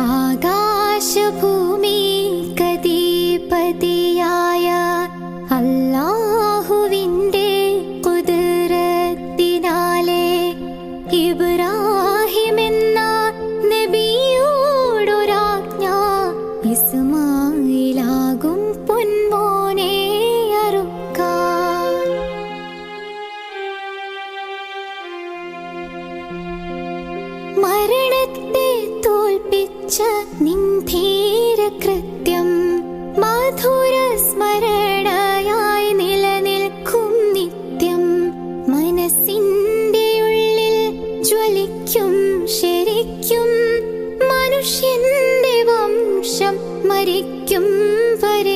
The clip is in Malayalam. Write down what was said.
ആകാശഭൂമി കതിപതിയായ അല്ലാഹുവിൻ്റെ ഖുദ്റത്തിനാലെ ഇബ്രാഹിം എന്ന നബിയോടൊരാജ്ഞ, ഇസ്മായിലാകും പൊന്മോനെ അറുക്കാൻ. മരണത്തെ തോൽപ്പിച്ച നിൻ ധീരകൃത്യം മധുര സ്മരണയായി നിലനിൽക്കും നിത്യം. മനസ്സിൻ്റെ ഉള്ളിൽ ജ്വലിക്കും ശരിക്കും, മനുഷ്യന്റെ വംശം മരിക്കും വരെ.